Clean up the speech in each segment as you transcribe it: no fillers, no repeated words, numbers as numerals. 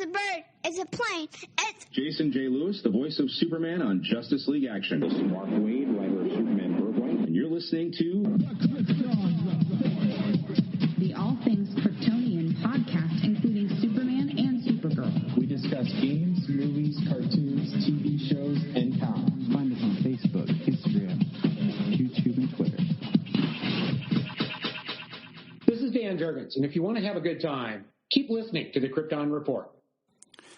a bird. It's a plane. It's Jason J. Lewis, the voice of Superman on Justice League Action. This is Mark Wade, writer of Superman Birthright, and you're listening to the All Things Kryptonian podcast, including Superman and Supergirl. We discuss games, movies, cartoons, TV shows, and comics. Find us on Facebook, Instagram, YouTube, and Twitter. This is Dan Jurgens, and if you want to have a good time, keep listening to the Krypton Report.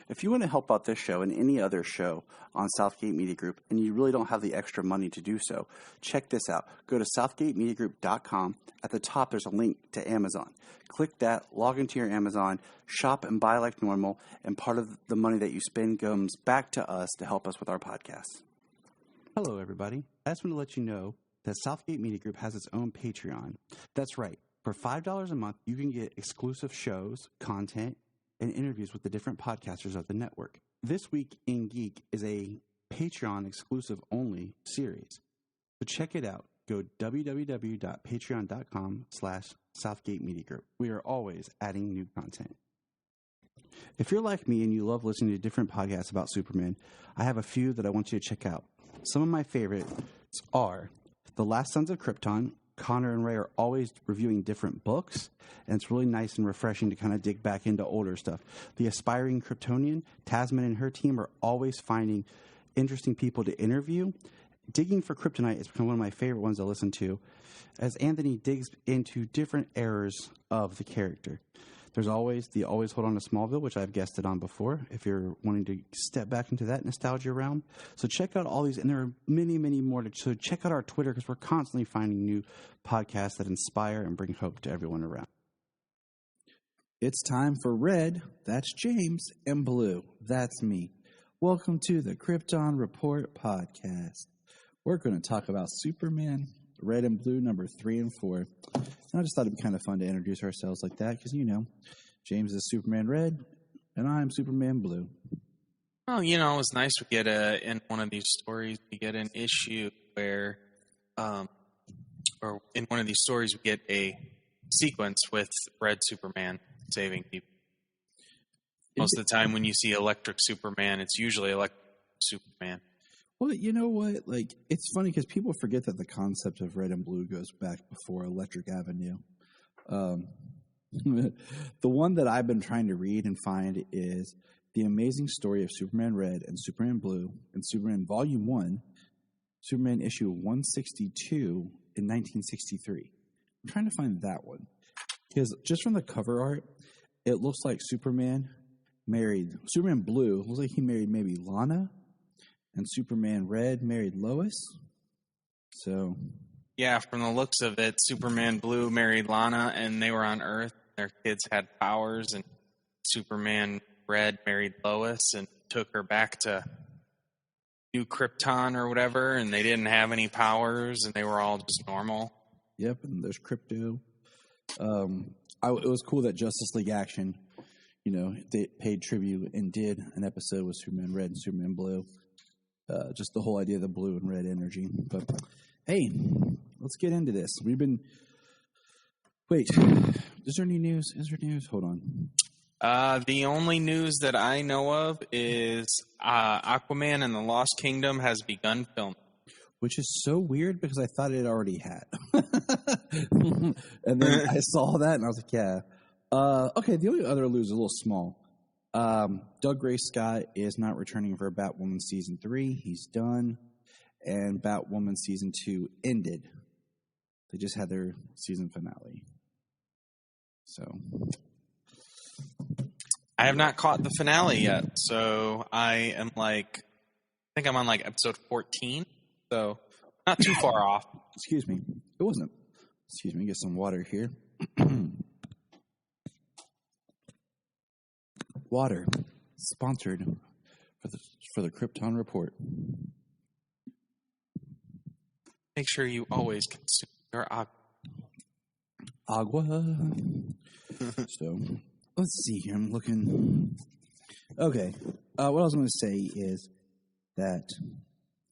If you want to help out this show and any other show on Southgate Media Group, and you really don't have the extra money to do so, check this out. Go to southgatemediagroup.com. At the top, there's a link to Amazon. Click that, log into your Amazon, shop and buy like normal, and part of the money that you spend comes back to us to help us with our podcast. Hello, everybody. I just want to let you know that Southgate Media Group has its own Patreon. That's right. For $5 a month, you can get exclusive shows, content, and interviews with the different podcasters of the network. This Week in Geek is a Patreon exclusive only series. So check it out. Go www.patreon.com/Southgate Media Group. We are always adding new content. If you're like me and you love listening to different podcasts about Superman, I have a few that I want you to check out. Some of my favorites are The Last Sons of Krypton. Connor and Ray are always reviewing different books, and it's really nice and refreshing to kind of dig back into older stuff. The Aspiring Kryptonian, Tasman and her team are always finding interesting people to interview. Digging for Kryptonite has become one of my favorite ones to listen to, as Anthony digs into different eras of the character. There's always the Always Hold On to Smallville, which I've guested on before, if you're wanting to step back into that nostalgia realm. So check out all these, and there are many, many more. So check out our Twitter, because we're constantly finding new podcasts that inspire and bring hope to everyone around. It's time for Red, that's James, and Blue, that's me. Welcome to the Krypton Report podcast. We're going to talk about Superman, Red and Blue, number 3 and 4. And I just thought it'd be kind of fun to introduce ourselves like that, because, you know, James is Superman Red, and I'm Superman Blue. Well, you know, it's nice to get in one of these stories, we get an issue where, or in one of these stories, we get a sequence with Red Superman saving people. Most of the time when you see Electric Superman, it's usually Electric Superman. Well, you know what? Like, it's funny because people forget that the concept of Red and Blue goes back before Electric Avenue. The one that I've been trying to read and find is The Amazing Story of Superman Red and Superman Blue in Superman Volume 1, Superman issue 162 in 1963. I'm trying to find that one. Because just from the cover art, it looks like Superman Blue, looks like he married maybe Lana. And Superman Red married Lois. So, yeah, from the looks of it, Superman Blue married Lana, and they were on Earth. Their kids had powers, and Superman Red married Lois and took her back to New Krypton or whatever, and they didn't have any powers, and they were all just normal. Yep, and there's Krypto. It was cool that Justice League Action, you know, they paid tribute and did an episode with Superman Red and Superman Blue. Just the whole idea of the blue and red energy. But, hey, let's get into this. Wait, is there any news? Hold on. The only news that I know of is Aquaman and the Lost Kingdom has begun filming. Which is so weird because I thought it already had. And then I saw that and I was like, yeah. Okay, the only other news is a little small. Doug Gray Scott is not returning for Batwoman Season 3. He's done. And Batwoman Season 2 ended. They just had their season finale. So. I have not caught the finale yet. So I think I'm on like episode 14. So not too far off. Excuse me. It wasn't. Excuse me. Get some water here. Water, sponsored for the Krypton Report. Make sure you always consume your agua. So, let's see here. I'm looking. Okay. What I was going to say is that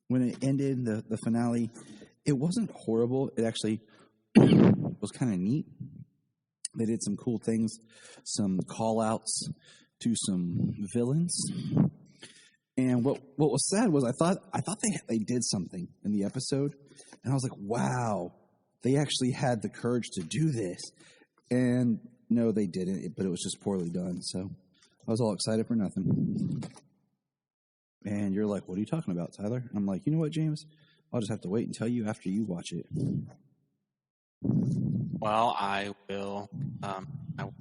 when it ended, the finale, it wasn't horrible. It actually was kind of neat. They did some cool things, some call-outs to some villains. And what was sad was I thought they did something in the episode, and I was like, wow, they actually had the courage to do this. And no, they didn't, but it was just poorly done. So I was all excited for nothing. And you're like, what are you talking about, Tyler? And I'm like, you know what, James? I'll just have to wait and tell you after you watch it. Well, I will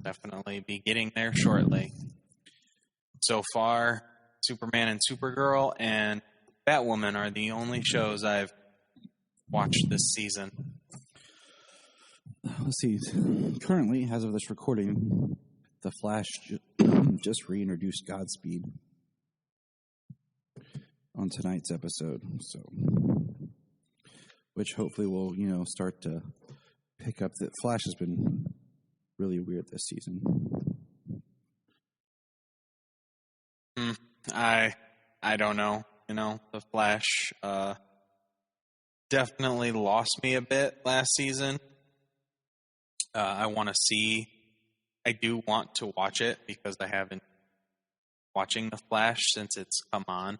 definitely be getting there shortly. So far, Superman and Supergirl and Batwoman are the only shows I've watched this season. Let's see. Currently, as of this recording, The Flash just reintroduced Godspeed on tonight's episode. So, which hopefully will, start to pick up. That Flash has been really weird this season. I don't know. The Flash definitely lost me a bit last season. I do want to watch it because I haven't watching The Flash since it's come on.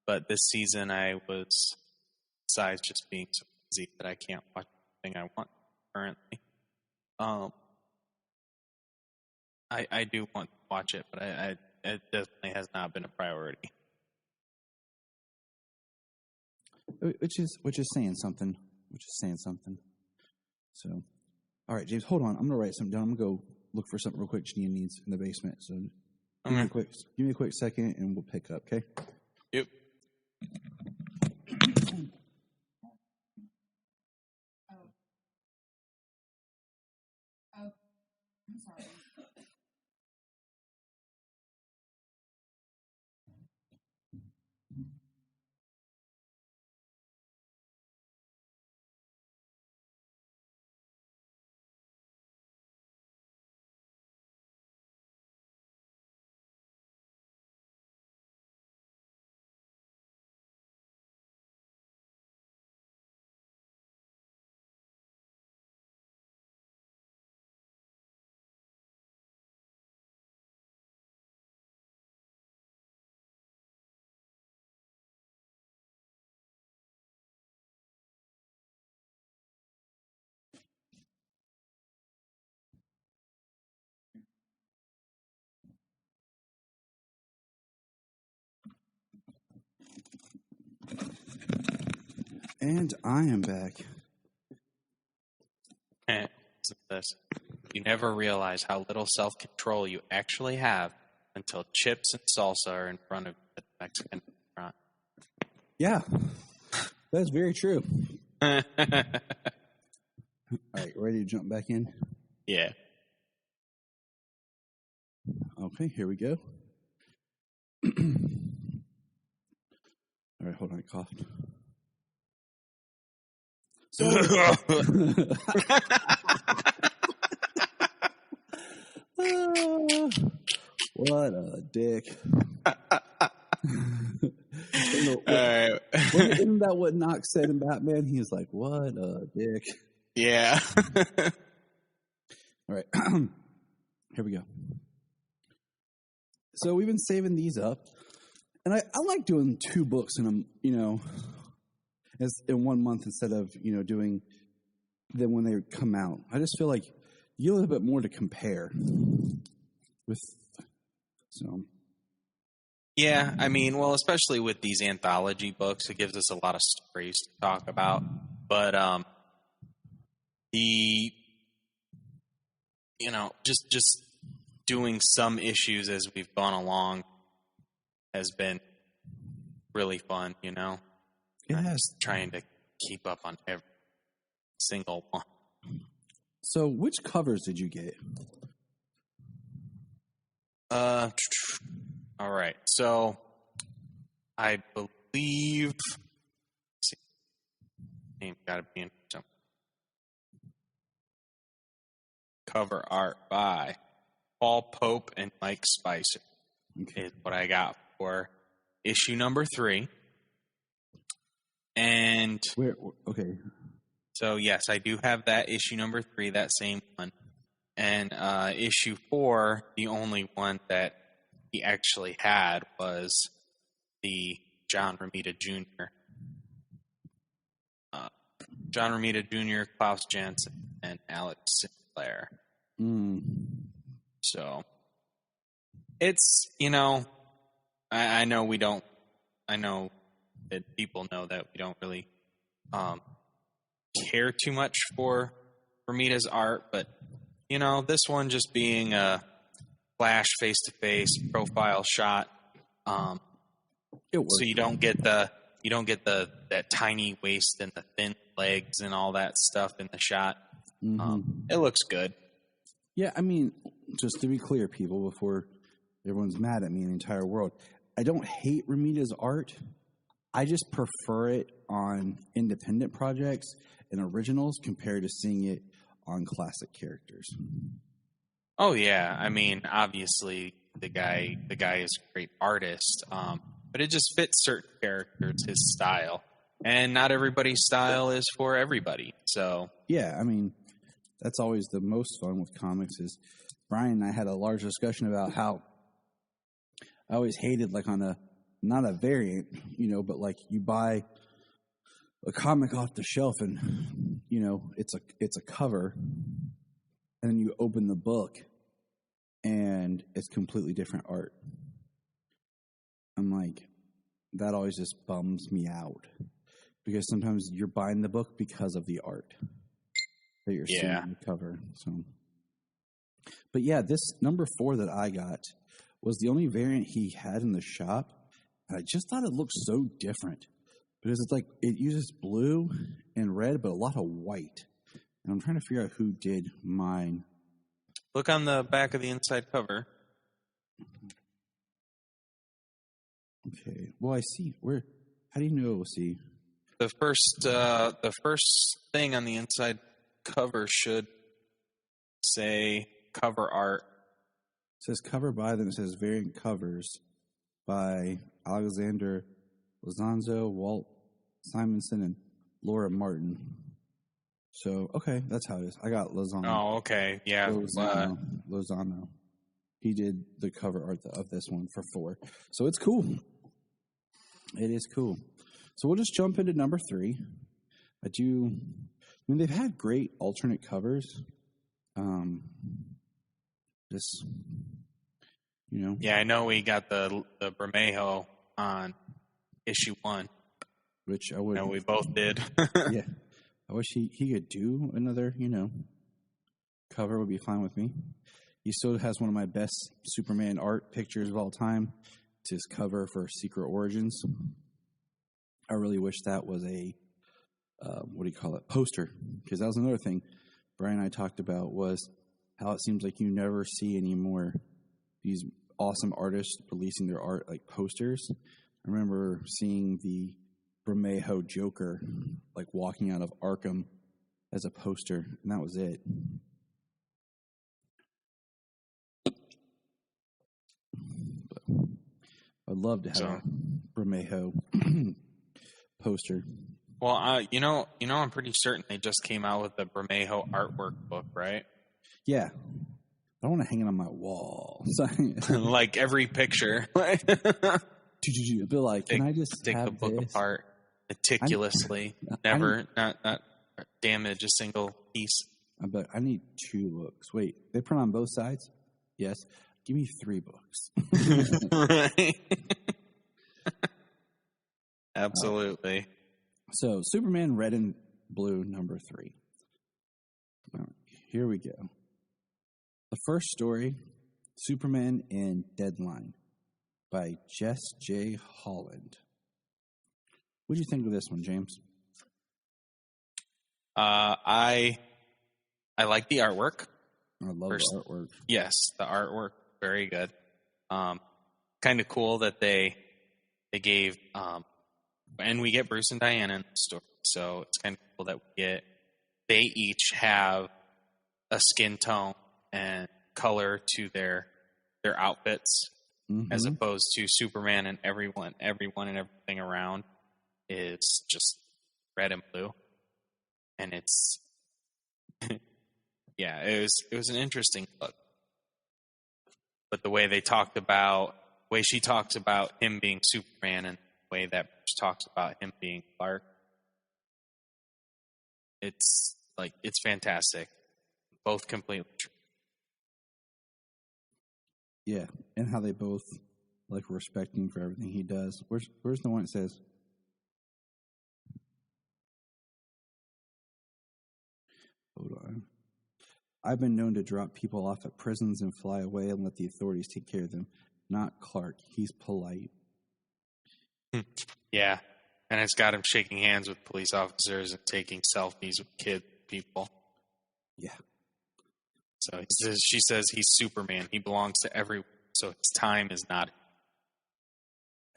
But this season besides just being so busy that I can't watch anything I want currently. I do want to watch it, but it definitely has not been a priority. Which is saying something. So, all right, James, hold on. I'm gonna write something down. I'm gonna go look for something real quick Janine needs in the basement. So, give me a quick second, and we'll pick up. Okay. Yep. I'm sorry. And I am back. This. You never realize how little self-control you actually have until chips and salsa are in front of you at the Mexican restaurant. Yeah, that's very true. All right, ready to jump back in? Yeah. Okay, here we go. All right, hold on, I coughed. So, what a dick. Isn't that what Knox said in Batman? He was like, what a dick. Yeah. All right. Here we go. So we've been saving these up. And I like doing 2 books in in 1 month instead of, doing them when they come out. I just feel like you get a little bit more to compare with. So. Yeah, I mean, well, especially with these anthology books, it gives us a lot of stories to talk about. But just doing some issues as we've gone along has been really fun, Yes. Trying to keep up on every single one. So, which covers did you get? All right. So, I believe. Let's see, name got to be in some cover art by Paul Pope and Mike Spicer. Okay. Is what I got for issue number 3. And okay. So yes, I do have that issue number 3, that same one. And issue 4, the only one that he actually had was the John Romita Jr. John Romita Jr., Klaus Janson, and Alex Sinclair. So it's, I know we don't, I know that people know that we don't really care too much for Romita's art, but, this one just being a flash face-to-face profile shot, It works. so you don't get that tiny waist and the thin legs and all that stuff in the shot. It looks good. Yeah, I mean, just to be clear, people, before everyone's mad at me in the entire world, I don't hate Romita's art. I just prefer it on independent projects and originals compared to seeing it on classic characters. Oh yeah, I mean, obviously the guy is a great artist, but it just fits certain characters, his style, and not everybody's style is for everybody. So Yeah, I mean, that's always the most fun with comics is Brian and I had a large discussion about how I always hated, like, on not a variant, but like you buy a comic off the shelf and, it's a cover, and then you open the book and it's completely different art. I'm like, that always just bums me out because sometimes you're buying the book because of the art that you're seeing on the cover. So, but yeah, this number 4 that I got was the only variant he had in the shop, and I just thought it looked so different because it's like it uses blue and red, but a lot of white. And I'm trying to figure out who did mine. look on the back of the inside cover. Okay. Well, I see. Where? How do you know? See. The first thing on the inside cover should say cover art. It says cover by, then it says variant covers by Alexander Lozanzo, Walt Simonson, and Laura Martin. So, okay, that's how it is. I got Lozano. Oh, okay. Yeah. Lozano. He did the cover art of this one for 4. So it's cool. It is cool. So we'll just jump into number 3. I mean, they've had great alternate covers. Yeah, I know we got the Bermejo on issue 1. Which I would. No, we both did. Yeah. I wish he could do another, cover would be fine with me. He still has one of my best Superman art pictures of all time. It's his cover for Secret Origins. I really wish that was a, poster. Because that was another thing Brian and I talked about was how it seems like you never see anymore these awesome artists releasing their art like posters. I remember seeing the Bermejo Joker like walking out of Arkham as a poster, and that was it. But I'd love to have a Bermejo poster. Well, I'm pretty certain they just came out with the Bermejo artwork book, right? Yeah. I don't want to hang it on my wall. Like every picture. Be like, can I just take have the book this? apart meticulously, not damage a single piece. But I need 2 books. Wait, they print on both sides? Yes. Give me 3 books. Right. Absolutely. So, Superman Red and Blue, number 3. All right, here we go. The first story, Superman and Deadline, by Jess J. Holland. What do you think of this one, James? I like the artwork. I love the artwork. Yes, the artwork, very good. Kind of cool that they gave, and we get Bruce and Diana in the story, so it's kind of cool that they each have a skin tone and color to their outfits, as opposed to Superman and everyone and everything around is just red and blue, and it's yeah, it was an interesting look. but the way she talks about him being Superman and the way that Bruce talks about him being Clark, it's fantastic. Both completely true. Yeah, and how they both respect him for everything he does. Where's the one that says? Hold on. I've been known to drop people off at prisons and fly away and let the authorities take care of them. Not Clark. He's polite. Yeah, and it's got him shaking hands with police officers and taking selfies with people. Yeah. So she says he's Superman. He belongs to everyone, so his time is not.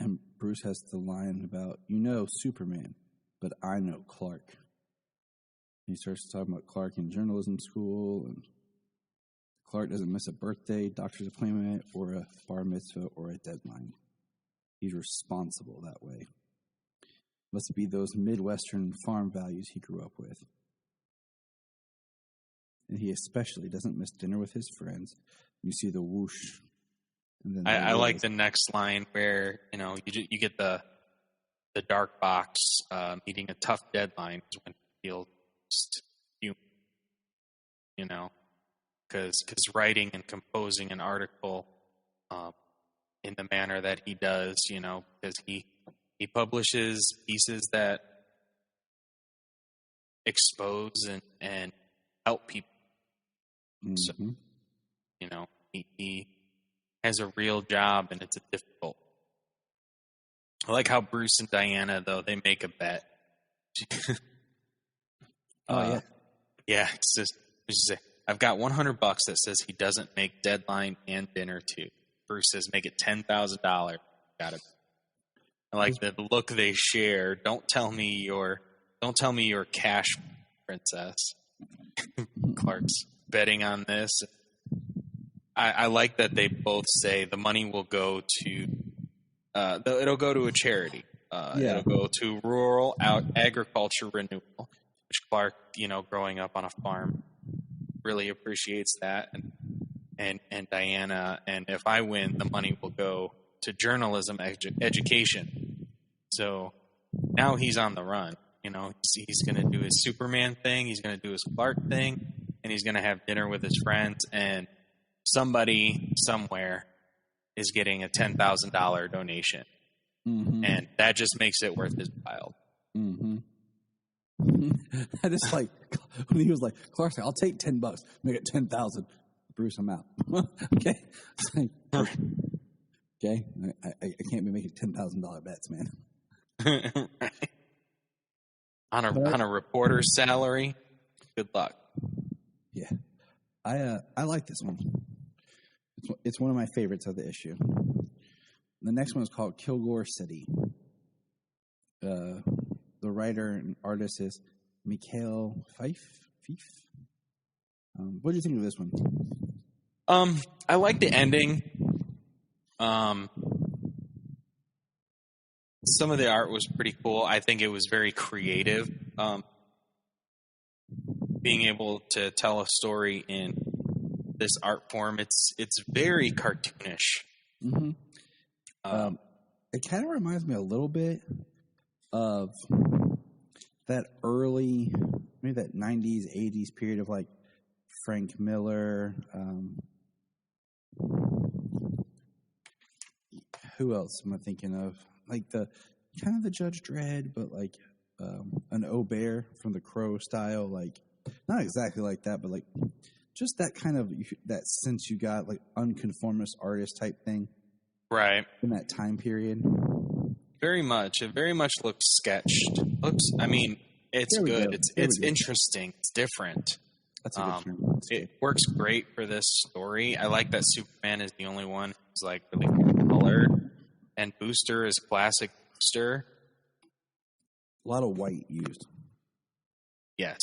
And Bruce has the line about, Superman, but I know Clark. He starts talking about Clark in journalism school, and Clark doesn't miss a birthday, doctor's appointment, or a bar mitzvah, or a deadline. He's responsible that way. Must be those Midwestern farm values he grew up with. And he especially doesn't miss dinner with his friends. You see the whoosh. And then I like the next line where, you get the dark box meeting a tough deadline is when he feels human, because writing and composing an article in the manner that he does, because he publishes pieces that expose and help people. Mm-hmm. So, he has a real job, and it's a difficult. I like how Bruce and Diana, though, they make a bet. Yeah. Yeah, it's just I've got $100 that says he doesn't make deadline and dinner too. Bruce says make it $10,000. Got it. I like the look they share. Don't tell me you're cash princess. Clark's betting on this. I like that they both say the money will go to it'll go to a charity. It'll go to rural agriculture renewal, which Clark, growing up on a farm, really appreciates that. And Diana, and if I win, the money will go to journalism education. So now he's on the run. He's going to do his Superman thing. He's going to do his Clark thing, and he's going to have dinner with his friends. And somebody somewhere is getting a $10,000 donation, and that just makes it worth his while. Mm-hmm. I just when he was like, Clark's like, I'll take $10, make it 10,000. Bruce, I'm out. Okay. Okay. I can't be making $10,000 bets, man. Right. On a reporter's salary. Good luck. Yeah. I like this one. It's one of my favorites of the issue. The next one is called Kilgore City. The writer and artist is Mikhail Fife. What do you think of this one? I like the ending. Some of the art was pretty cool. I think it was very creative. Being able to tell a story in this art form, it's very cartoonish. Mm-hmm. It kind of reminds me a little bit of that early, maybe that 90s, 80s period of Frank Miller. Who else am I thinking of? The kind of the Judge Dredd, but an Obear from the Crow style. Not exactly like that, but just that kind of that sense you got, unconformist artist type thing. Right. In that time period. Very much. It very much looks sketched. It's good. It's interesting. It's different. That's a good term. It works great for this story. I like that Superman is the only one who's really colored, and Booster is classic Booster. A lot of white used. Yes.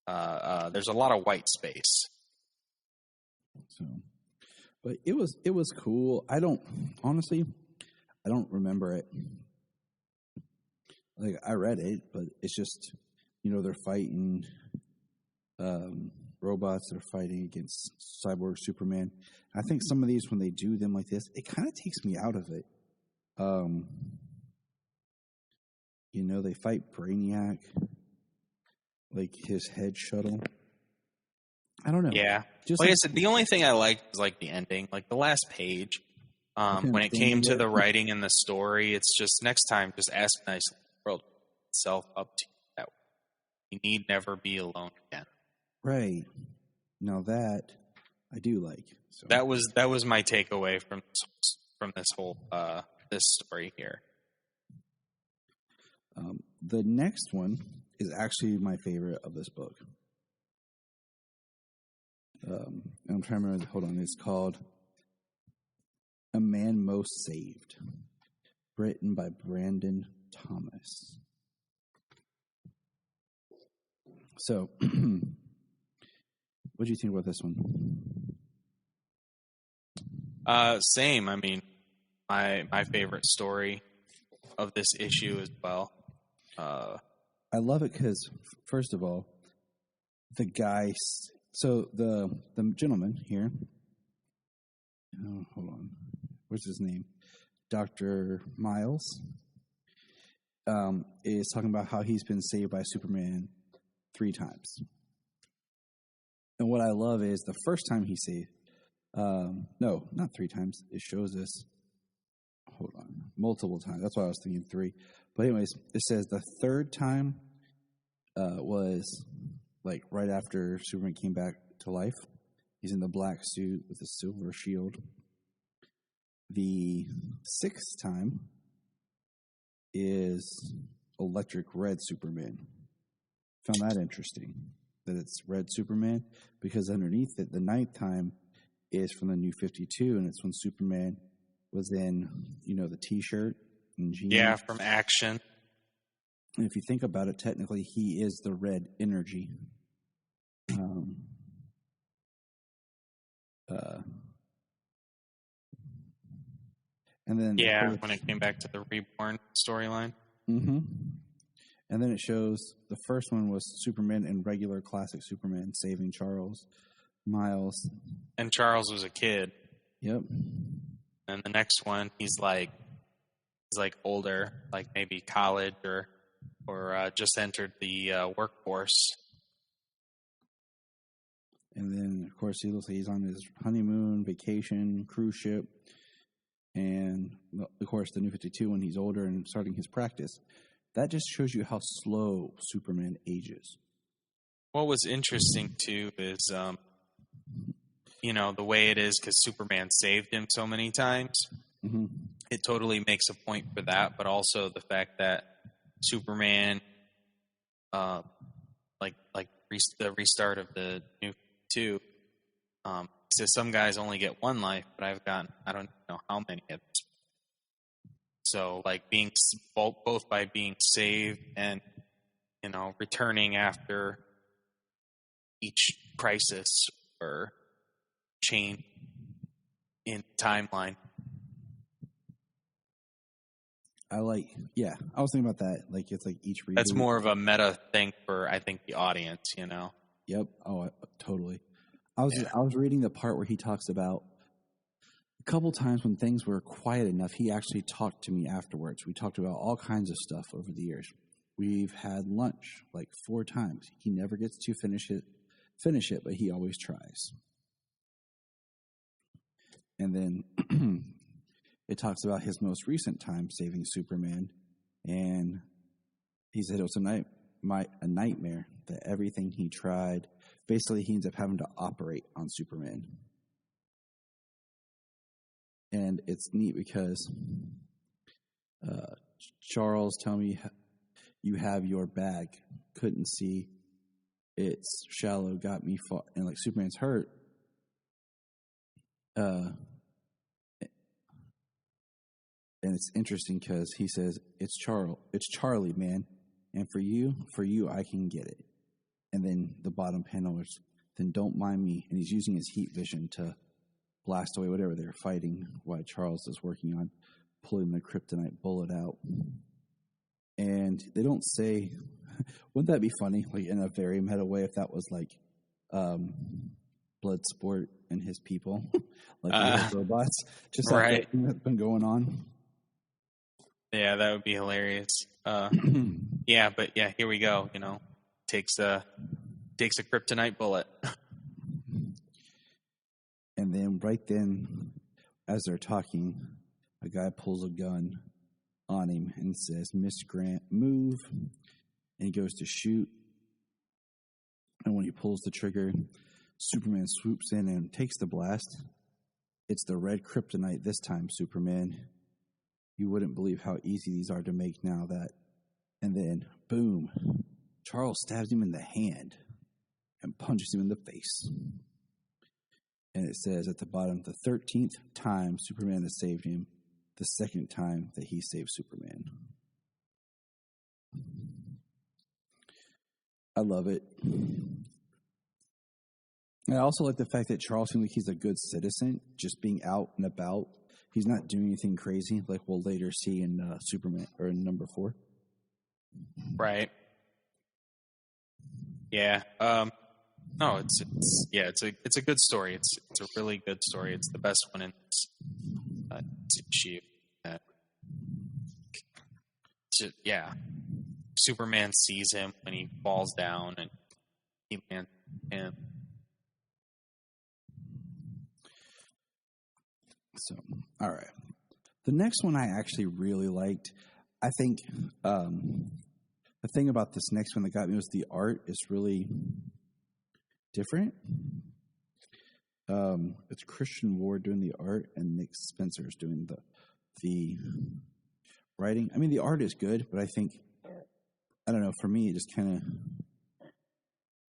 There's a lot of white space. So, but it was cool. I don't remember it. I read it, but it's just, they're fighting robots that are fighting against Cyborg Superman. I think some of these, when they do them like this, it kind of takes me out of it. They fight Brainiac, like his head shuttle. I don't know. Yeah. Just like I said, the only thing I liked was like the ending, like the last page. When it came to the writing and the story, it's just next time, just ask nicely. The world itself up to you that way. You need never be alone again. Right. Now that I do like. So. That was my takeaway from this whole this story here. The next one is actually my favorite of this book. I'm trying to remember. Hold on. It's called A Man Most Saved, written by Brandon Thomas. So, what do you think about this one? Same. I mean, my favorite story of this issue as well. I love it because, first of all, the guy. So the gentleman here. Oh, hold on. What's his name? Dr. Miles is talking about how he's been saved by Superman 3 times. And what I love is the first time he saved. No, not 3 times. It shows us. Hold on. Multiple times. That's why I was thinking 3. But anyways, it says the 3rd time was like right after Superman came back to life. He's in the black suit with a silver shield. The 6th time is electric red Superman. Found that interesting, that it's red Superman, because underneath it, the 9th time is from the New 52, and it's when Superman was in, the T-shirt and jeans. Yeah, from Action. And if you think about it, technically, he is the red energy. And then when it came back to the Reborn storyline. Mm-hmm. And then it shows the first one was Superman and regular classic Superman saving Charles Miles. And Charles was a kid. Yep. And the next one, he's like older, like maybe college or just entered the workforce. And then, of course, he looks like he's on his honeymoon, vacation, cruise ship. And, of course, the New 52 when he's older and starting his practice. That just shows you how slow Superman ages. What was interesting, too, is, the way it is because Superman saved him so many times. Mm-hmm. It totally makes a point for that, but also the fact that Superman, the restart of the New 52, says some guys only get 1 life, but I've gotten, I don't know how many at this point. So, like, being both by being saved and, returning after each crisis or change in timeline. I was thinking about that. Like, it's like each reading. That's more of a meta thing for, I think, the audience, Yep. Oh, totally. I was reading the part where he talks about a couple times when things were quiet enough, he actually talked to me afterwards. We talked about all kinds of stuff over the years. We've had lunch like 4 times. He never gets to finish it, but he always tries. And then it talks about his most recent time saving Superman, and he said it was a nightmare, that everything he tried, basically he ends up having to operate on Superman. And it's neat because Charles, tell me you have your bag. Couldn't see. It's shallow, got me far. And like Superman's hurt. And it's interesting because he says, it's Charlie, man. And for you, I can get it. And then the bottom panel is, then don't mind me. And he's using his heat vision to blast away whatever they're fighting while Charles is working on pulling the kryptonite bullet out. And they don't say, wouldn't that be funny? Like in a very meta way, if that was like Bloodsport and his people, like the robots. Just like right. that thing that's been going on. Yeah, that would be hilarious. Yeah, but yeah, here we go. Takes a kryptonite bullet. And then right then, as they're talking, a guy pulls a gun on him and says, "Miss Grant, move." And he goes to shoot. And when he pulls the trigger, Superman swoops in and takes the blast. It's the red kryptonite this time, Superman. You wouldn't believe how easy these are to make now that. And then, boom, Charles stabs him in the hand and punches him in the face. And it says at the bottom, the 13th time Superman has saved him, the second time that he saved Superman. I love it. I also like the fact that Charles seems like he's a good citizen, just being out and about. He's not doing anything crazy like we'll later see in Superman or in number 4. Right. Yeah. No, it's a good story. It's a really good story. It's the best one in this issue. Yeah. Superman sees him when he falls down, and he lands him. So, all right. The next one I actually really liked. I think the thing about this next one that got me was the art is really different. It's Christian Ward doing the art, and Nick Spencer's doing the writing. I mean, the art is good, but I think, I don't know, for me, it just kind of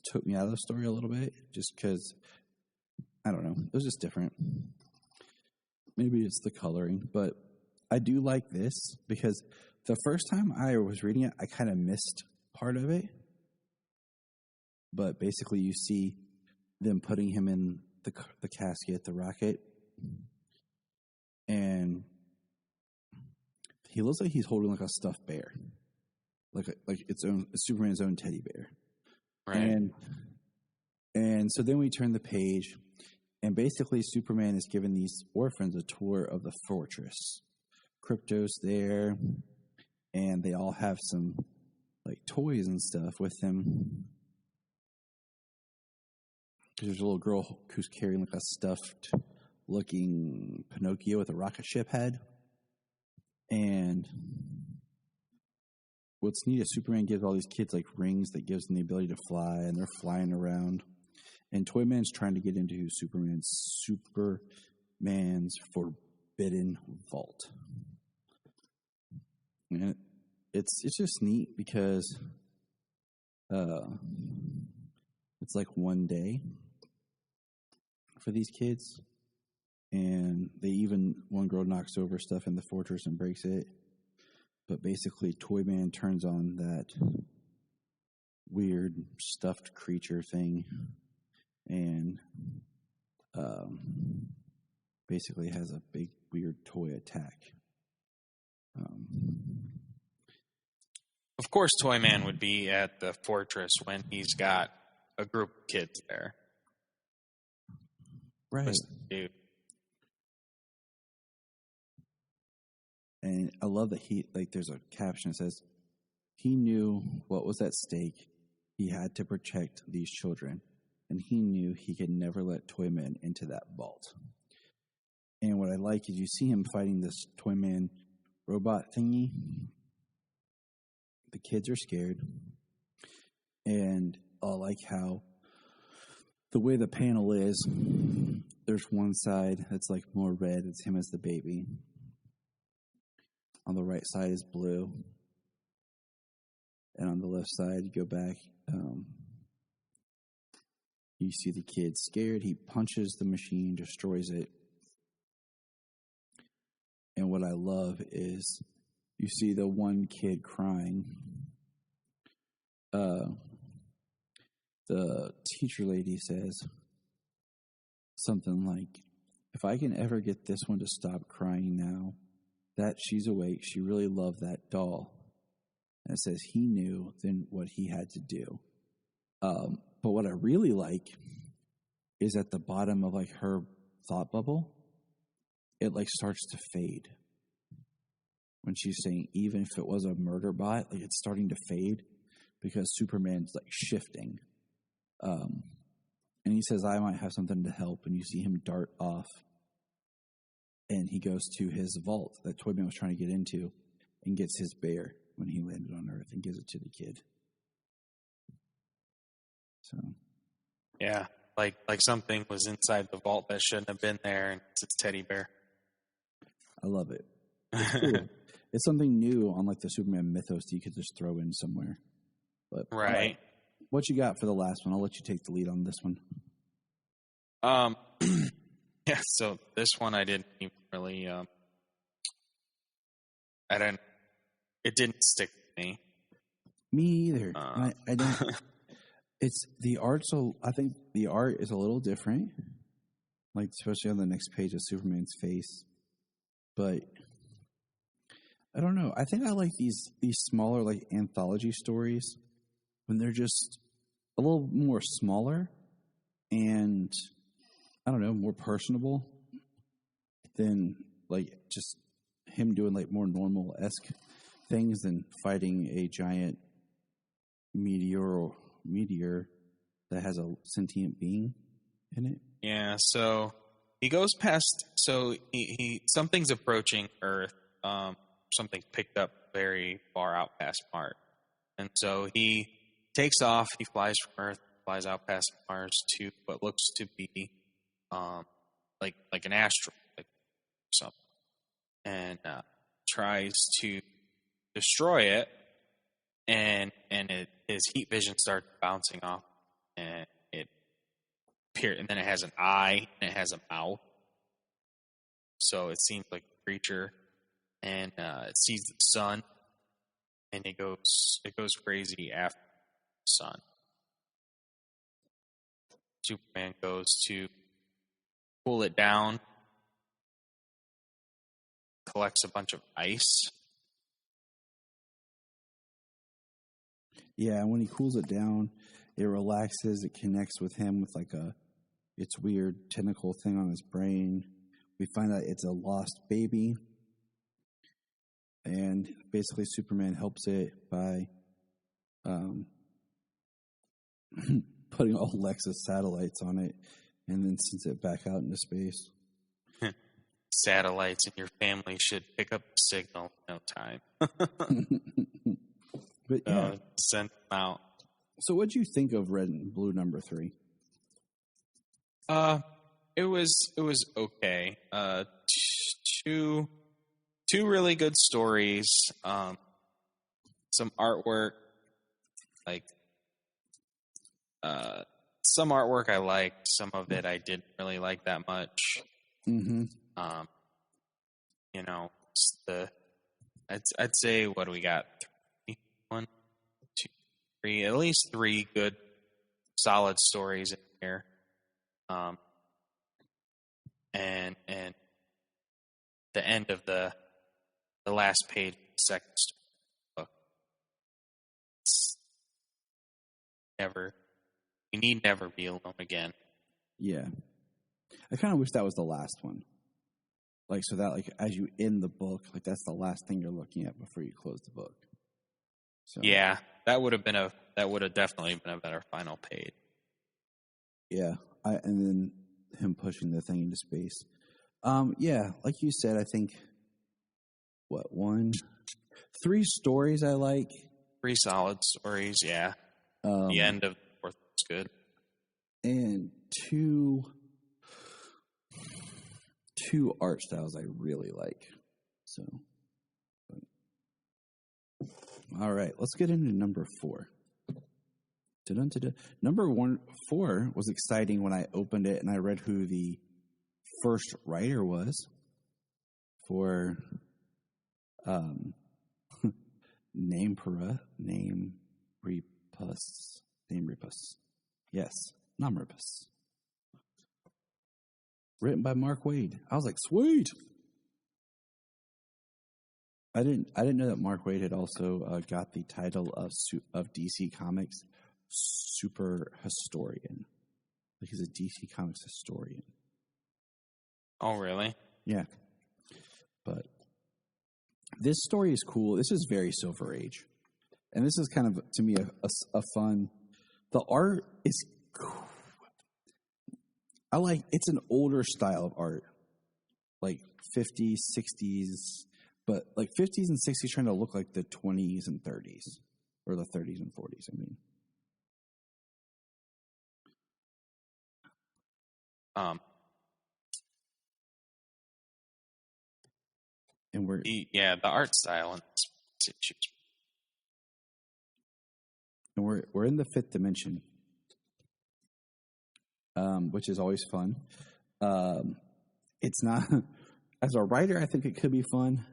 took me out of the story a little bit, just because, I don't know, it was just different. Maybe it's the coloring, but I do like this because the first time I was reading it, I kind of missed part of it. But basically, you see them putting him in the casket, the rocket, and he looks like he's holding like a stuffed bear, like it's Superman's own teddy bear. Right. And so then we turn the page. And basically, Superman is giving these orphans a tour of the fortress. Krypto's there, and they all have some like toys and stuff with them. There's a little girl who's carrying like a stuffed-looking Pinocchio with a rocket ship head. And what's neat is Superman gives all these kids like rings that gives them the ability to fly, and they're flying around. And Toyman's trying to get into Superman's forbidden vault. And it's just neat because it's like one day for these kids. And one girl knocks over stuff in the fortress and breaks it. But basically, Toyman turns on that weird stuffed creature thing. And basically has a big, weird toy attack. Of course, Toyman would be at the fortress when he's got a group of kids there. Right. Dude. And I love that there's a caption that says, he knew what was at stake. He had to protect these children. And he knew he could never let Toyman into that vault. And what I like is you see him fighting this Toyman robot thingy. The kids are scared. And I like how the way the panel is, there's one side that's like more red. It's him as the baby. On the right side is blue. And on the left side, you go back. You see the kid scared. He punches the machine, destroys it. And what I love is you see the one kid crying. The teacher lady says something like, if I can ever get this one to stop crying now, that she's awake, she really loved that doll. And it says he knew then what he had to do. But what I really like is at the bottom of like her thought bubble, it like starts to fade. When she's saying, even if it was a murder bot, like it's starting to fade because Superman's like shifting. And he says, I might have something to help. And you see him dart off. And he goes to his vault that Toyman was trying to get into and gets his bear when he landed on Earth and gives it to the kid. So, Yeah, like something was inside the vault that shouldn't have been there, and it's its teddy bear. I love it. It's cool. It's something new on like the Superman mythos that you could just throw in somewhere. But Right. What you got for the last one? I'll let you take the lead on this one. Yeah, so this one I didn't even really, it didn't stick with me. Me either. I don't. It's the art. So I think the art is a little different, like especially on the next page of Superman's face. But I don't know. I think I like these smaller like anthology stories when they're just a little more smaller and I don't know, more personable than like just him doing like more normal-esque things than fighting a giant meteor that has a sentient being in it. Yeah, so he goes past, so he something's approaching Earth, something picked up very far out past Mars. And so he takes off, he flies from Earth, flies out past Mars to what looks to be like an asteroid, like something, and tries to destroy it, and his heat vision starts bouncing off, and and then it has an eye and it has a mouth, so it seems like a creature, and it sees the sun, and it goes crazy after the sun. Superman goes to cool it down, collects a bunch of ice. Yeah, and when he cools it down, it relaxes. It connects with him with like its weird tentacle thing on his brain. We find out it's a lost baby. And basically Superman helps it by putting all Lexus satellites on it and then sends it back out into space. Satellites in your family should pick up the signal in no time. But yeah. Send them out. So what'd you think of Red and Blue number 3? It was okay. Two really good stories. Some artwork, like some artwork I liked. Some of it I didn't really like that much. Mm-hmm. You know, I'd say, what do we got? 1, 2, 3, at least 3 good, solid stories in here. And the end of the last page, of the second book. You need never be alone again. Yeah. I kind of wish that was the last one. Like, so that, like, as you end the book, like, that's the last thing you're looking at before you close the book. So, yeah, that would have definitely been a better final page. Yeah. And then him pushing the thing into space. Yeah, like you said, I think, 3 stories I like. 3 solid stories, yeah. The end of the 4th was good. And 2 art styles I really like. So, all right, let's get into number 4. Number 4 was exciting when I opened it and I read who the first writer was for Name Repus. Yes, Namripus. Written by Mark Waid. I was like, sweet. I didn't know that Mark Waid had also got the title of DC Comics super historian. Like he's a DC Comics historian. Oh, really? Yeah. But this story is cool. This is very Silver Age. And this is kind of, to me, a fun... The art is cool. It's an older style of art. Like 50s, 60s, but like 50s and 60s trying to look like the 20s and 30s. Or the 30s and 40s, I mean. And the art style and issues. And we're in the fifth dimension, which is always fun. It's not as a writer, I think it could be fun,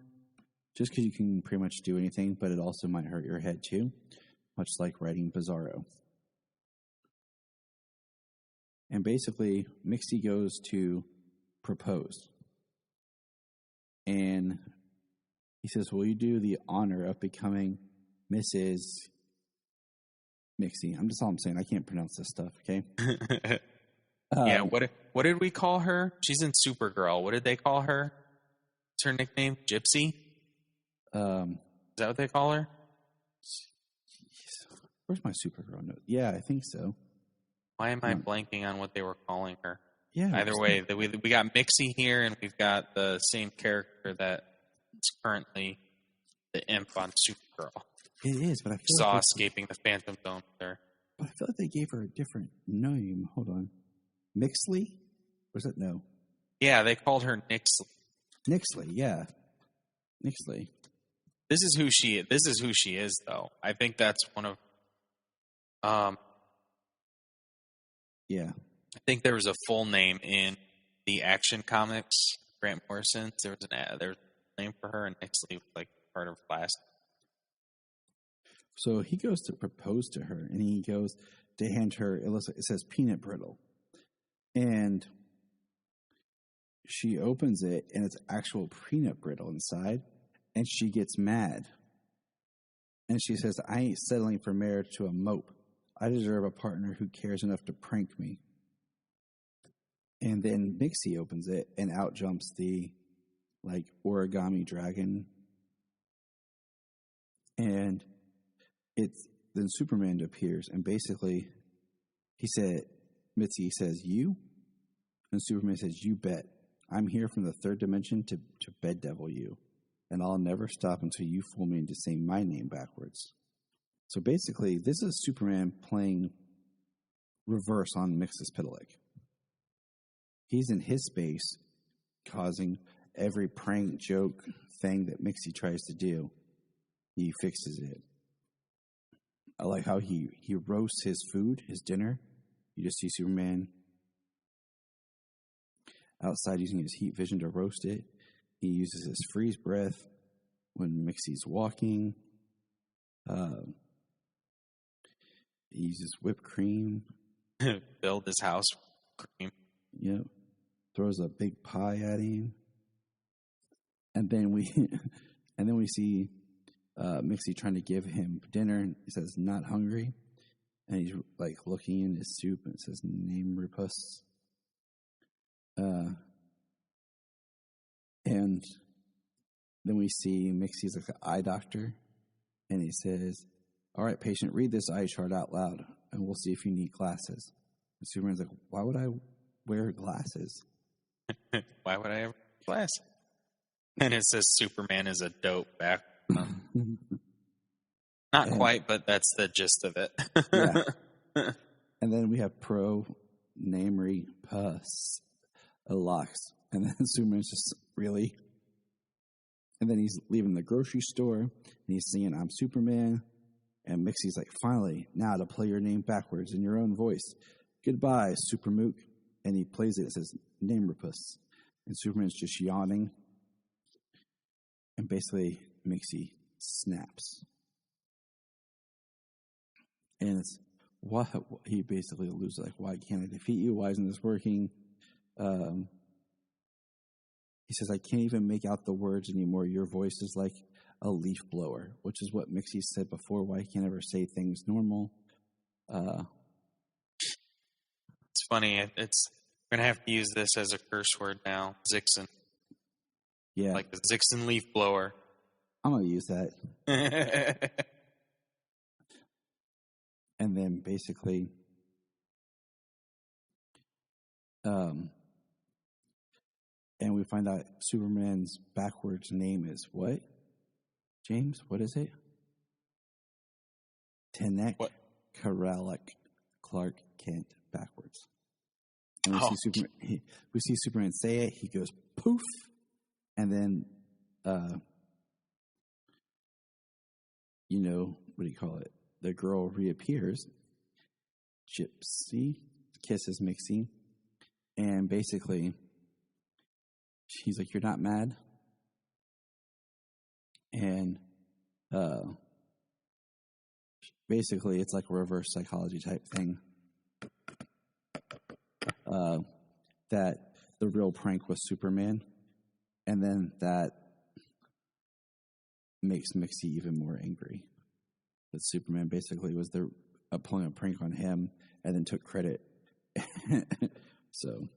just because you can pretty much do anything, but it also might hurt your head too, much like writing Bizarro. And basically, Mixie goes to propose. And he says, will you do the honor of becoming Mrs. Mixie? That's all I'm saying. I can't pronounce this stuff, okay? Yeah, what did we call her? She's in Supergirl. What did they call her? What's her nickname? Gypsy? Is that what they call her? Where's my Supergirl note? Yeah, I think so. Why am I blanking on what they were calling her? Yeah. Either way, we got Mixie here, and we've got the same character that is currently the imp on Supergirl. It is, but I feel saw escaping the Phantom Zone there. But I feel like they gave her a different name. Hold on. Mixley? Was it? No. Yeah, they called her Nixley. Nixley, yeah. Nixley. This is who she is, though. I think that's one of yeah. I think there was a full name in the Action Comics, Grant Morrison. There was a name for her, and Nixley was like part of class. So he goes to propose to her, and he goes to hand her, it says peanut brittle. And she opens it, and it's actual peanut brittle inside, and she gets mad. And she says, I ain't settling for marriage to a mope. I deserve a partner who cares enough to prank me. And then Mixie opens it, and out jumps the, origami dragon. And then Superman appears, and basically, Mixie says, you? And Superman says, you bet. I'm here from the third dimension to bedevil you, and I'll never stop until you fool me into saying my name backwards. So basically, this is Superman playing reverse on Mxyzptlk. He's in his space, causing every prank, joke, thing that Mixie tries to do. He fixes it. I like how he roasts his food, his dinner. You just see Superman outside using his heat vision to roast it. He uses his freeze breath when Mixie's walking. He uses whipped cream. Build his house with cream. Yep. Throws a big pie at him. And then we see Mixie trying to give him dinner, and he says, not hungry. And he's looking in his soup, and it says, name Rupus. And then we see Mixie's an eye doctor, and he says, all right, patient, read this eye chart out loud, and we'll see if you need glasses. And Superman's like, why would I wear glasses? Why would I ever wear glasses? And it says Superman is a dope back. Not quite, but that's the gist of it. Yeah. And then we have Pro Namry Puss Lux. And then Superman's just, really? And then he's leaving the grocery store, and he's singing, I'm Superman. And Mixie's like, finally, now to play your name backwards in your own voice. Goodbye, Supermook. And he plays it. It says, Namrupus. And Superman's just yawning. And basically, Mixie snaps. And it's, what? He basically loses, why can't I defeat you? Why isn't this working? He says, I can't even make out the words anymore. Your voice is like a leaf blower, which is what Mixie said before. Why he can't ever say things normal. It's funny. It's we're gonna have to use this as a curse word now. Zixen, Yeah, like the Zixen leaf blower. I'm gonna use that. And then basically, and we find out Superman's backwards name is what? James, what is it? Tenek What? Karalik Clark Kent backwards. And we see Superman say it. He goes poof, and then, what do you call it? The girl reappears. Gypsy kisses Mixie, and basically, she's like, "You're not mad," and basically, it's like a reverse psychology type thing. That the real prank was Superman, and then that makes Mixie even more angry. That Superman basically was pulling a prank on him, and then took credit. So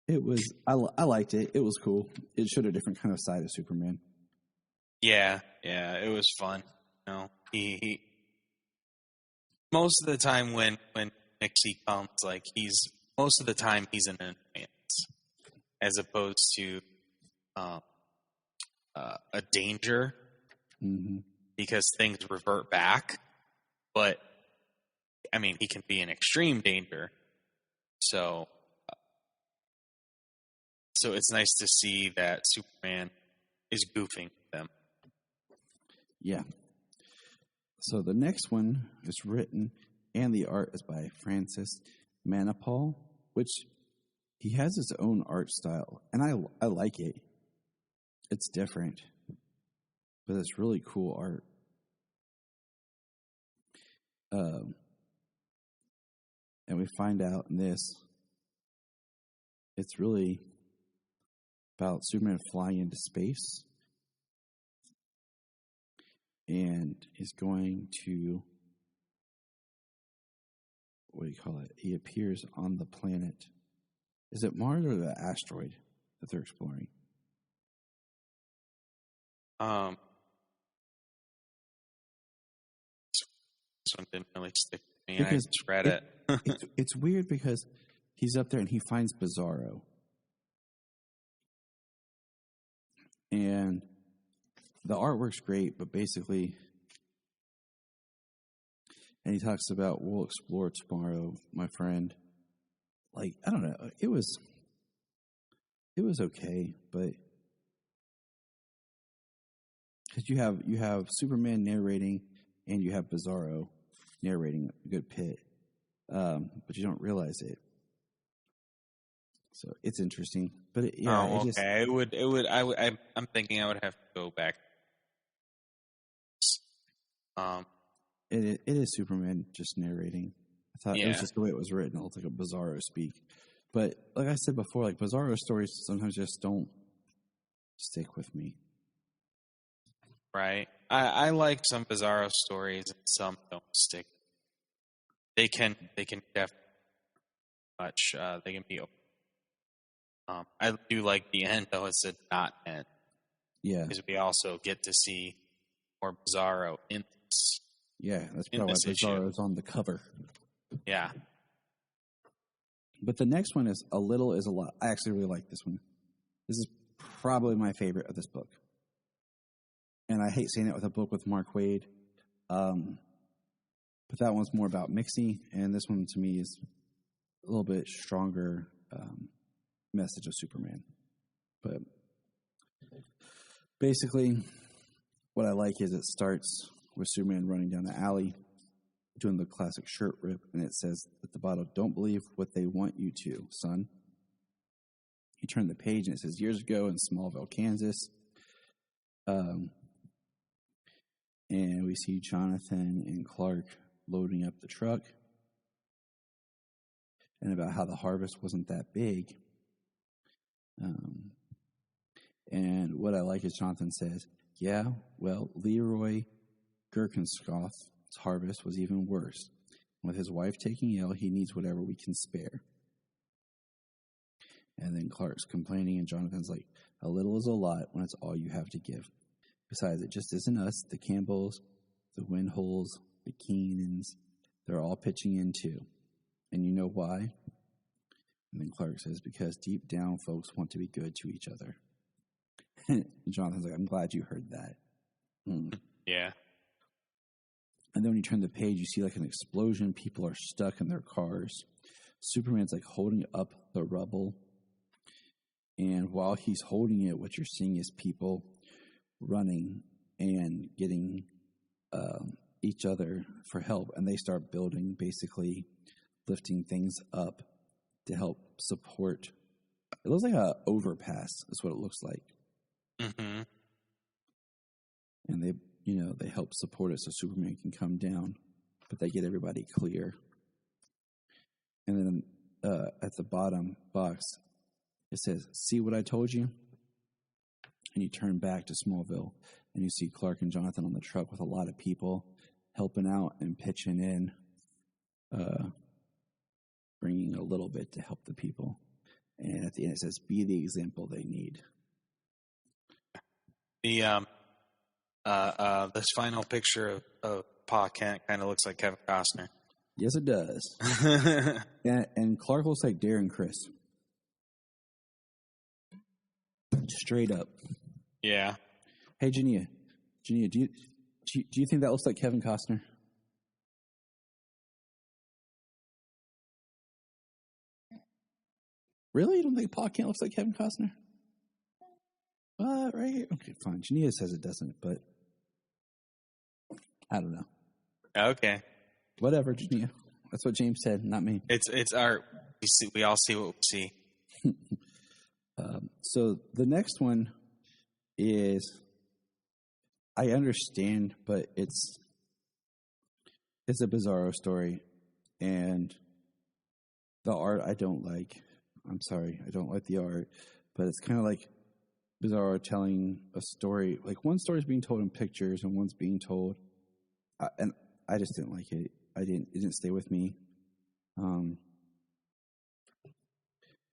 it was. I liked it. It was cool. It showed a different kind of side of Superman. Yeah, it was fun. He most of the time when Mixie comes, like most of the time he's an annoyance, as opposed to a danger, because things revert back. But I mean, he can be an extreme danger. So it's nice to see that Superman is goofing them. Yeah. So the next one is written, and the art is by Francis Manapul, which he has his own art style, and I like it. It's different, but it's really cool art. And we find out in this, it's really about Superman flying into space. And he's going to, what do you call it? He appears on the planet. Is it Mars or the asteroid that they're exploring? This one didn't really stick with me. Because I just read it. It's weird because he's up there and he finds Bizarro. And the artwork's great, but basically, and he talks about, we'll explore tomorrow, my friend. Like, I don't know. It was okay, but because you have Superman narrating and you have Bizarro narrating a good bit, but you don't realize it. So it's interesting, but okay. I'm thinking I would have to go back. It is Superman just narrating. I thought it was just the way it was written. It looked like a Bizarro speak. But like I said before, like Bizarro stories sometimes just don't stick with me. Right. I like some Bizarro stories and some don't stick. They can definitely much. They can be. I do like the end though. It's a not end. Yeah. Because we also get to see more Bizarro in this. Yeah, that's probably why Bizarro's on the cover. Yeah. But the next one is A Little Is a Lot. I actually really like this one. This is probably my favorite of this book. And I hate saying it with a book with Mark Waid. But that one's more about Mixie. And this one, to me, is a little bit stronger message of Superman. But basically, what I like is it starts with Superman running down the alley, doing the classic shirt rip, and it says at the bottom, "Don't believe what they want you to, son." You turn the page, and it says, "Years ago in Smallville, Kansas." And we see Jonathan and Clark loading up the truck, and about how the harvest wasn't that big. And what I like is Jonathan says, "Yeah, well, Leroy Gherkinskoth harvest was even worse. With his wife taking ill, he needs whatever we can spare. And then Clark's complaining, and Jonathan's like, a little is a lot when it's all you have to give. Besides, it just isn't us, the Campbells, the Windholes, the Keenans. They're all pitching in too. And you know why? And then Clark says, because deep down, folks want to be good to each other. And Jonathan's like, I'm glad you heard that. Yeah. And then when you turn the page, you see like an explosion. People are stuck in their cars. Superman's like holding up the rubble. And while he's holding it, what you're seeing is people running and getting each other for help. And they start building, basically lifting things up to help support. It looks like an overpass is what it looks like. Mm-hmm. And they help support it so Superman can come down. But they get everybody clear. And then at the bottom box, it says, see what I told you? And you turn back to Smallville, and you see Clark and Jonathan on the truck with a lot of people helping out and pitching in, bringing a little bit to help the people. And at the end, it says, be the example they need. This final picture of Pa Kent kind of looks like Kevin Costner. Yes, it does. and Clark looks like Darren Criss. Straight up. Yeah. Hey, Jania, do you think that looks like Kevin Costner? Really? You don't think Pa Kent looks like Kevin Costner? Right here. Okay, fine. Jania says it doesn't, but I don't know. Okay. Whatever, Jania. That's what James said, not me. It's art. We all see what we see. So the next one is, I understand, but it's a Bizarro story, and the art I don't like. I'm sorry, I don't like the art, but it's kind of like Bizarro telling a story. Like one story is being told in pictures, and one's being told, and I just didn't like it. It didn't stay with me,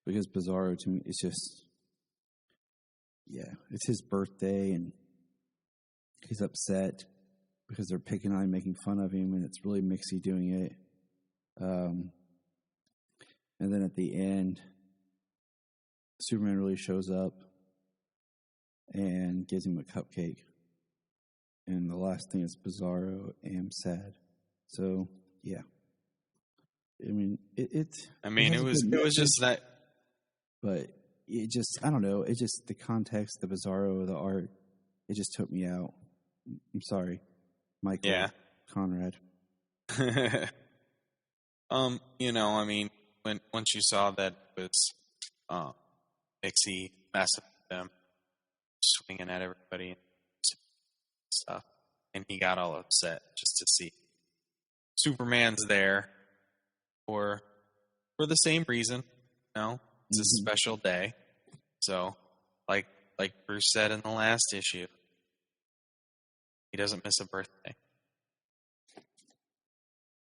because Bizarro to me is just. Yeah, it's his birthday, and he's upset because they're picking on him, making fun of him, and it's really Mixie doing it. And then at the end, Superman really shows up and gives him a cupcake. And the last thing is Bizarro and sad. So, yeah. I mean, it was just that. But it just, I don't know. It just, the context, the Bizarro, the art, it just took me out. I'm sorry, Michael. Yeah. Conrad. Once you saw that it was Mixie messing with them, swinging at everybody and stuff, and he got all upset just to see Superman's there for the same reason, It's a special day. So, like Bruce said in the last issue, he doesn't miss a birthday.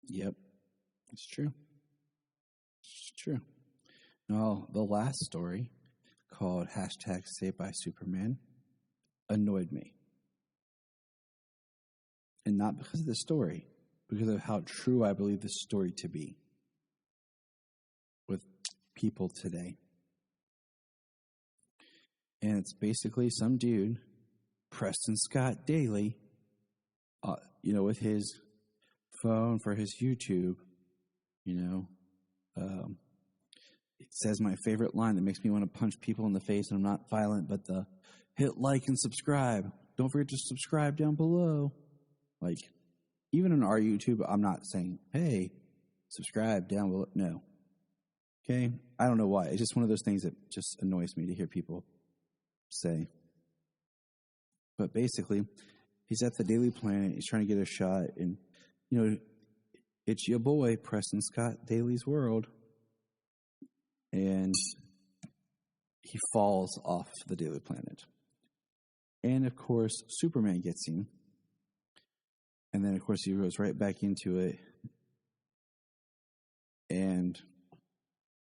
Yep. It's true. It's true. Now, the last story, called #SavedBySuperman, annoyed me. And not because of the story, because of how true I believe this story to be with people today. And it's basically some dude, Preston Scott Daly, with his phone for his YouTube, it says my favorite line that makes me want to punch people in the face, and I'm not violent, but the hit like and subscribe. Don't forget to subscribe down below. Like, even on our YouTube, I'm not saying, hey, subscribe down below. No. Okay? I don't know why. It's just one of those things that just annoys me to hear people say. But basically, he's at the Daily Planet. He's trying to get a shot. And, it's your boy, Preston Scott Daly's World. And he falls off the Daily Planet. And, of course, Superman gets him. And then, of course, he goes right back into it. And,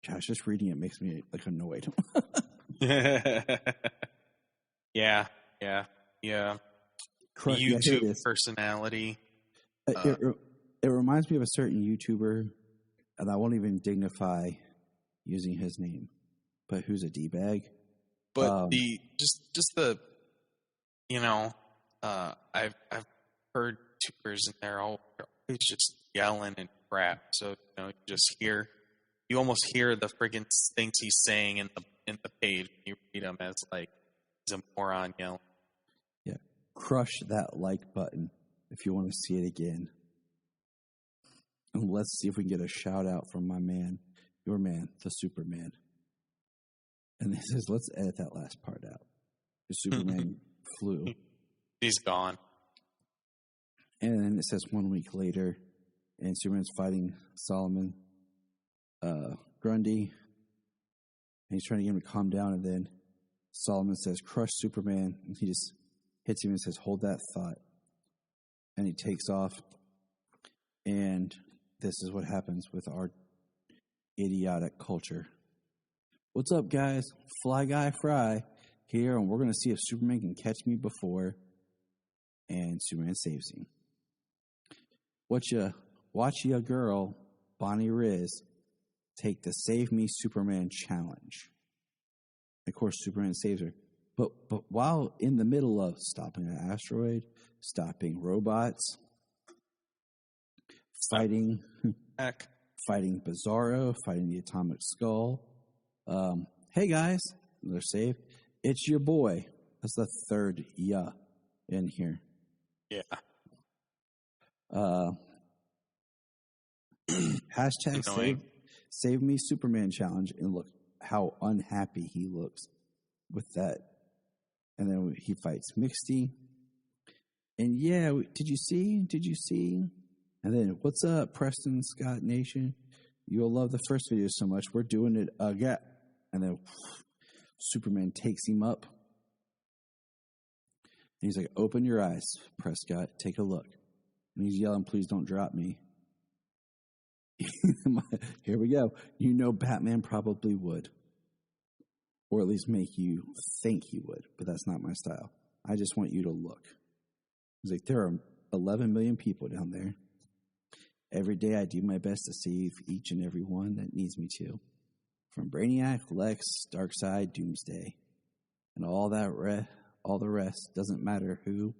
gosh, just reading it makes me, like, annoyed. Yeah. Crush, YouTube personality. It reminds me of a certain YouTuber, and I won't even dignify using his name, but who's a D-bag. But I've heard YouTubers and they're always just yelling and crap. So you almost hear the friggin' things he's saying in the page. You read them as like he's a moron yelling. Yeah, crush that like button if you want to see it again. And let's see if we can get a shout out from my man, your man, the Superman. And he says, let's edit that last part out. The Superman flew. He's gone. And then it says 1 week later, and Superman's fighting Solomon Grundy. And he's trying to get him to calm down. And then Solomon says, crush Superman. And he just hits him and says, hold that thought. And he takes off. And this is what happens with our idiotic culture. What's up, guys? Fly Guy Fry here, and we're going to see if Superman can catch me before. And Superman saves him. Watch ya girl, Bonnie Riz, take the Save Me Superman challenge. Of course, Superman saves her. But while in the middle of stopping an asteroid, stopping robots, fighting Bizarro, fighting the Atomic Skull. Hey guys, they're saved. It's your boy. That's the third "ya" in here. Yeah. Hashtag save me Superman challenge, and look how unhappy he looks with that. And then he fights Mixty. And yeah, did you see? And then, what's up, Preston Scott Nation? You'll love the first video so much. We're doing it again. And then Superman takes him up. And he's like, open your eyes, Prescott. Take a look. And he's yelling, please don't drop me. Here we go. You know Batman probably would. Or at least make you think he would. But that's not my style. I just want you to look. He's like, there are 11 million people down there. Every day I do my best to save each and every one that needs me to. From Brainiac, Lex, Darkseid, Doomsday. And all the rest doesn't matter who,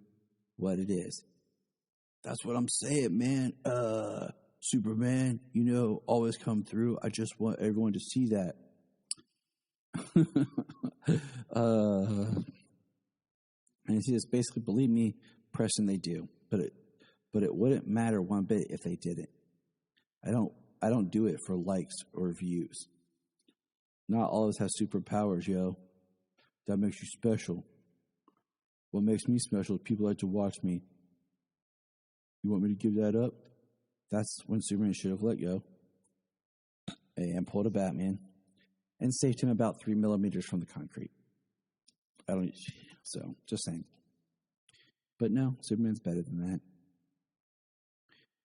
what it is. That's what I'm saying, man. Superman, always come through. I just want everyone to see that. And he says, basically, believe me, Preston, they do. But it wouldn't matter one bit if they didn't. I don't do it for likes or views. Not all of us have superpowers, yo. That makes you special. What makes me special is people like to watch me. You want me to give that up? That's when Superman should have let go. And pulled a Batman. And saved him about 3 millimeters from the concrete. Just saying. But no, Superman's better than that.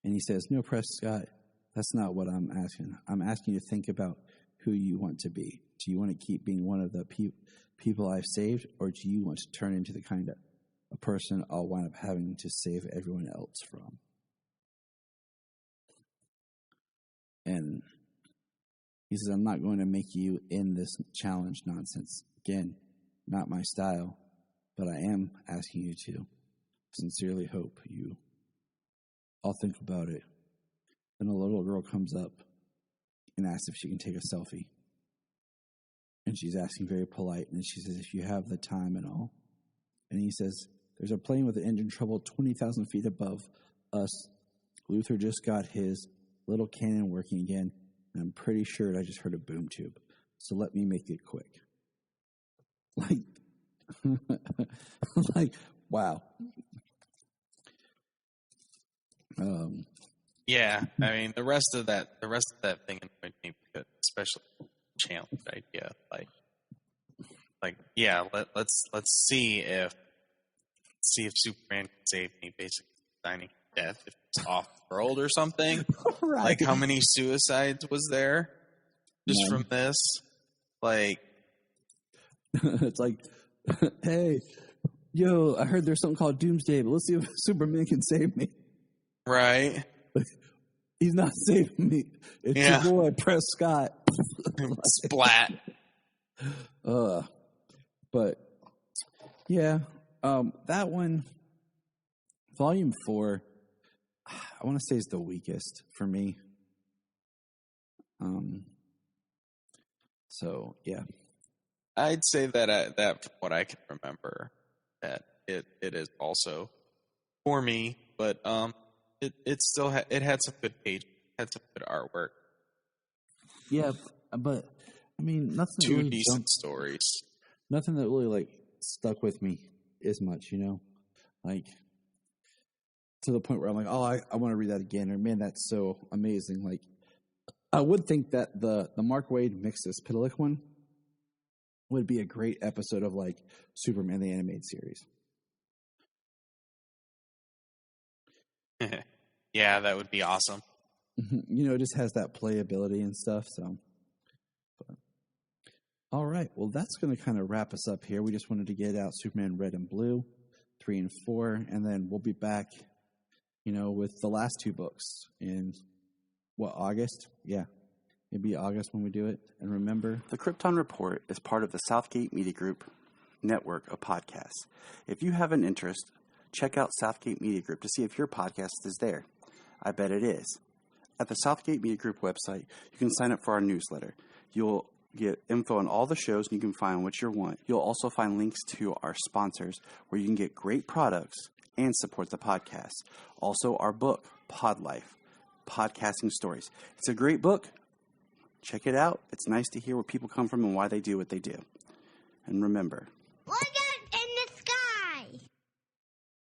And he says, no, Prescott, that's not what I'm asking. I'm asking you to think about who you want to be. Do you want to keep being one of the people I've saved, or do you want to turn into the kind of a person I'll wind up having to save everyone else from? And he says, I'm not going to make you in this challenge nonsense. Again, not my style, but I am asking you to. Sincerely hope you. I'll think about it. Then a little girl comes up and asks if she can take a selfie. And she's asking very polite, and she says, if you have the time and all. And he says, there's a plane with an engine trouble 20,000 feet above us. Luthor just got his little cannon working again, and I'm pretty sure I just heard a boom tube. So let me make it quick. Wow. Yeah, I mean the rest of that thing annoyed me because, especially challenge idea, let's see if Superman can save me, basically signing death if it's off-world or something. Right. Like, how many suicides was there just from this? Like, It's like, hey, yo, I heard there's something called Doomsday, but let's see if Superman can save me. right? He's not saving me. It's your boy, Prescott. Splat. But yeah, that one, Volume 4, I want to say is the weakest for me. So yeah, I'd say that that from what I can remember, that it is also for me, but it still it had some good pages, had some good artwork. yeah, but I mean, nothing. Two really decent stories. Nothing that really like stuck with me as much, like to the point where I'm like, oh, I want to read that again, or man, that's so amazing. Like, I would think that the Mark Waid Mixus Pitalik one would be a great episode of like Superman the Animated Series. Yeah, that would be awesome. It just has that playability and stuff. So, all right. Well, that's going to kind of wrap us up here. We just wanted to get out Superman Red and Blue, 3 and 4, and then we'll be back, with the last 2 books in August? Yeah, maybe August when we do it. And remember, The Krypton Report is part of the Southgate Media Group network of podcasts. If you have an interest, check out Southgate Media Group to see if your podcast is there. I bet it is. At the Southgate Media Group website, you can sign up for our newsletter. You'll get info on all the shows, and you can find what you want. You'll also find links to our sponsors, where you can get great products and support the podcast. Also, our book, Pod Life, Podcasting Stories. It's a great book. Check it out. It's nice to hear where people come from and why they do what they do. And remember, Look